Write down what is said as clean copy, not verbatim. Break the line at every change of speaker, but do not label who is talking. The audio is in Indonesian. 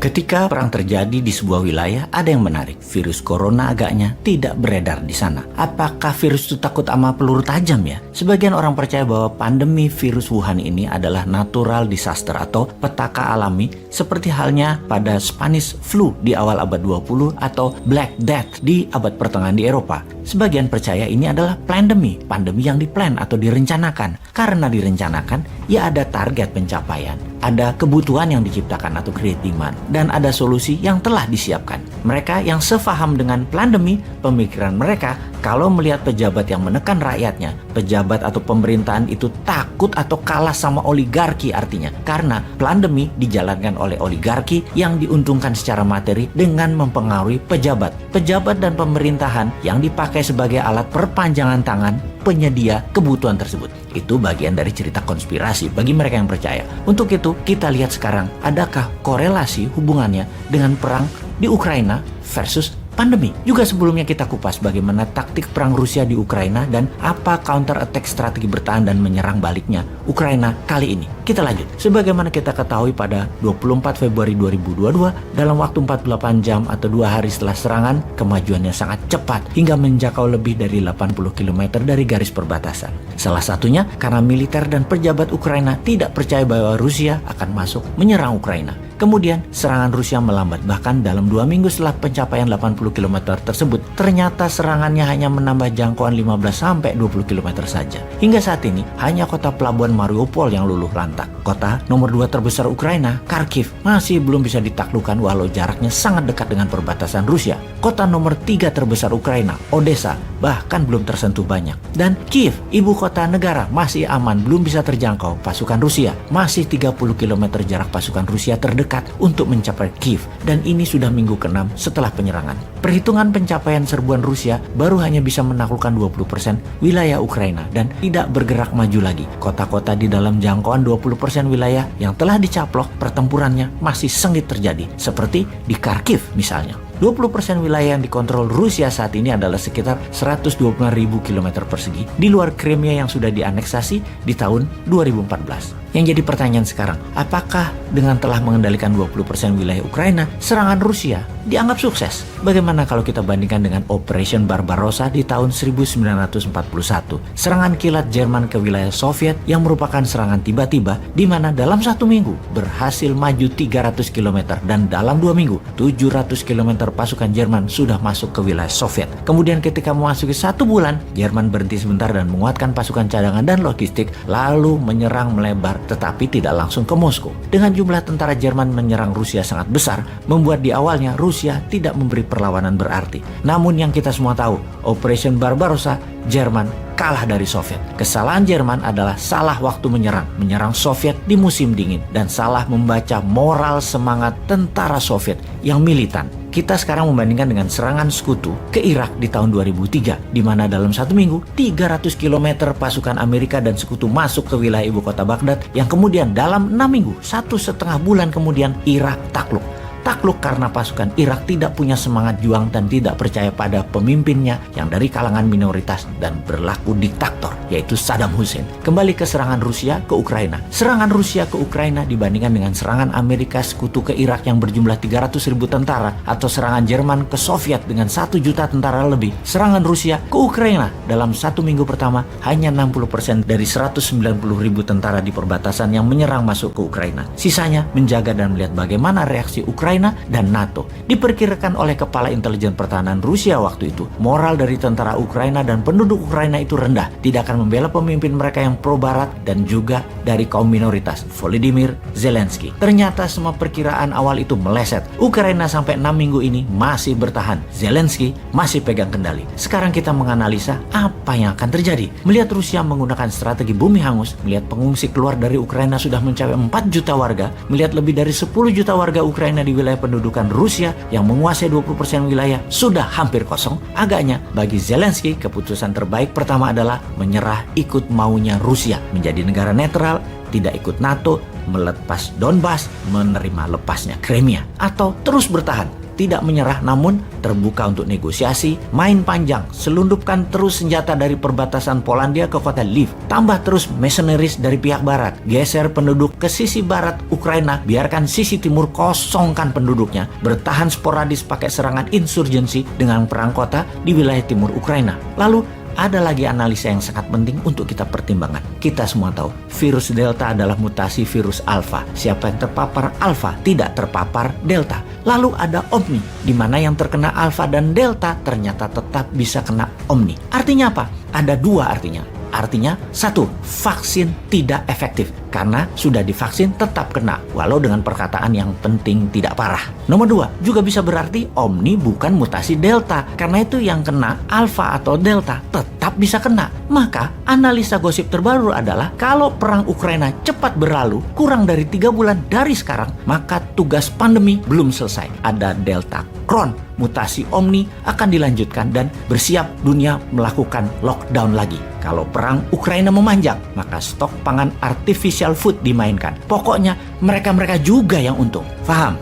Ketika perang terjadi di sebuah wilayah, ada yang menarik. Virus corona agaknya tidak beredar di sana. Apakah virus itu takut sama peluru tajam ya? Sebagian orang percaya bahwa pandemi virus Wuhan ini adalah natural disaster atau petaka alami, seperti halnya pada Spanish flu di awal abad 20 atau Black Death di abad pertengahan di Eropa. Sebagian percaya ini adalah pandemi yang diplan atau direncanakan. Karena direncanakan, ya ada target pencapaian, ada kebutuhan yang diciptakan atau create demand, dan ada solusi yang telah disiapkan. Mereka yang sefaham dengan pandemi, pemikiran mereka kalau melihat pejabat yang menekan rakyatnya, pejabat atau pemerintahan itu takut atau kalah sama oligarki artinya. Karena pandemi dijalankan oleh oligarki yang diuntungkan secara materi dengan mempengaruhi pejabat dan pemerintahan yang dipakai sebagai alat perpanjangan tangan penyedia kebutuhan tersebut. Itu bagian dari cerita konspirasi bagi mereka yang percaya. Untuk itu, kita lihat sekarang, adakah korelasi hubungannya dengan perang di Ukraina versus pandemi. Juga sebelumnya kita kupas bagaimana taktik perang Rusia di Ukraina dan apa counter attack strategi bertahan dan menyerang baliknya Ukraina kali ini. Kita lanjut. Sebagaimana kita ketahui pada 24 Februari 2022, dalam waktu 48 jam atau 2 hari setelah serangan, kemajuannya sangat cepat hingga menjangkau lebih dari 80 km dari garis perbatasan. Salah satunya karena militer dan pejabat Ukraina tidak percaya bahwa Rusia akan masuk menyerang Ukraina. Kemudian serangan Rusia melambat, bahkan dalam 2 minggu setelah pencapaian 80 km tersebut, ternyata serangannya hanya menambah jangkauan 15-20 km saja. Hingga saat ini, hanya kota pelabuhan Mariupol yang luluh lantak. Kota nomor 2 terbesar Ukraina, Kharkiv, masih belum bisa ditaklukkan walau jaraknya sangat dekat dengan perbatasan Rusia. Kota nomor 3 terbesar Ukraina, Odessa, bahkan belum tersentuh banyak. Dan Kiev, ibu kota negara, masih aman, belum bisa terjangkau pasukan Rusia. Masih 30 km jarak pasukan Rusia terdekat untuk mencapai Kiev, dan ini sudah minggu ke-6 setelah penyerangan. Perhitungan pencapaian serbuan Rusia baru hanya bisa menaklukkan 20% wilayah Ukraina dan tidak bergerak maju lagi. Kota-kota di dalam jangkauan 20% wilayah yang telah dicaplok pertempurannya masih sengit terjadi, seperti di Kharkiv misalnya. 20% wilayah yang dikontrol Rusia saat ini adalah sekitar 125.000 km persegi di luar Crimea yang sudah dianeksasi di tahun 2014. Yang jadi pertanyaan sekarang, apakah dengan telah mengendalikan 20% wilayah Ukraina, serangan Rusia dianggap sukses? Bagaimana kalau kita bandingkan dengan Operation Barbarossa di tahun 1941, serangan kilat Jerman ke wilayah Soviet yang merupakan serangan tiba-tiba di mana dalam 1 minggu berhasil maju 300 km dan dalam 2 minggu 700 km pasukan Jerman sudah masuk ke wilayah Soviet. Kemudian ketika memasuki 1 bulan, Jerman berhenti sebentar dan menguatkan pasukan cadangan dan logistik, lalu menyerang melebar tetapi tidak langsung ke Moskow. Dengan jumlah tentara Jerman menyerang Rusia sangat besar, membuat di awalnya Rusia tidak memberi perlawanan berarti. Namun yang kita semua tahu, Operation Barbarossa, Jerman kalah dari Soviet. Kesalahan Jerman adalah salah waktu menyerang Soviet di musim dingin, dan salah membaca moral semangat tentara Soviet yang militan. Kita sekarang membandingkan dengan serangan sekutu ke Irak di tahun 2003, di mana dalam 1 minggu 300 km pasukan Amerika dan sekutu masuk ke wilayah ibu kota Baghdad, yang kemudian dalam 6 minggu, 1,5 bulan kemudian Irak takluk. Takluk karena pasukan Irak tidak punya semangat juang dan tidak percaya pada pemimpinnya yang dari kalangan minoritas dan berlaku diktator, yaitu Saddam Hussein. Kembali ke serangan Rusia ke Ukraina. Serangan Rusia ke Ukraina dibandingkan dengan serangan Amerika sekutu ke Irak yang berjumlah 300.000 tentara, atau serangan Jerman ke Soviet dengan 1 juta tentara lebih. Serangan Rusia ke Ukraina dalam 1 minggu pertama hanya 60% dari 190.000 tentara di perbatasan yang menyerang masuk ke Ukraina. Sisanya menjaga dan melihat bagaimana reaksi Ukraina dan NATO. Diperkirakan oleh Kepala Intelijen Pertahanan Rusia waktu itu, moral dari tentara Ukraina dan penduduk Ukraina itu rendah, tidak akan membela pemimpin mereka yang pro-barat dan juga dari kaum minoritas, Volodymyr Zelensky. Ternyata semua perkiraan awal itu meleset. Ukraina sampai 6 minggu ini masih bertahan. Zelensky masih pegang kendali. Sekarang kita menganalisa apa yang akan terjadi. Melihat Rusia menggunakan strategi bumi hangus, melihat pengungsi keluar dari Ukraina sudah mencapai 4 juta warga, melihat lebih dari 10 juta warga Ukraina di wilayah pendudukan Rusia yang menguasai 20% wilayah sudah hampir kosong, agaknya bagi Zelensky keputusan terbaik pertama adalah menyerah ikut maunya Rusia, menjadi negara netral, tidak ikut NATO, melepas Donbas, menerima lepasnya Crimea, atau terus bertahan tidak menyerah namun terbuka untuk negosiasi, main panjang, selundupkan terus senjata dari perbatasan Polandia ke kota Lviv, tambah terus mercenaries dari pihak barat, geser penduduk ke sisi barat Ukraina, biarkan sisi timur kosongkan penduduknya, bertahan sporadis pakai serangan insurgensi dengan perang kota di wilayah timur Ukraina. Lalu ada lagi analisa yang sangat penting untuk kita pertimbangkan. Kita semua tahu, virus Delta adalah mutasi virus Alpha. Siapa yang terpapar Alpha tidak terpapar Delta. Lalu ada Omni, di mana yang terkena Alpha dan Delta ternyata tetap bisa kena Omni. Artinya apa? Ada dua artinya. Artinya, satu, vaksin tidak efektif karena sudah divaksin tetap kena, walau dengan perkataan yang penting tidak parah. Nomor dua, juga bisa berarti Omni bukan mutasi Delta, karena itu yang kena Alpha atau Delta tetap bisa kena. Maka, analisa gosip terbaru adalah kalau perang Ukraina cepat berlalu, kurang dari 3 bulan dari sekarang, maka tugas pandemi belum selesai. Ada Delta Cron, mutasi Omni akan dilanjutkan dan bersiap dunia melakukan lockdown lagi. Kalau perang Ukraina memanjang, maka stok pangan artificial food dimainkan. Pokoknya mereka-mereka juga yang untung. Paham?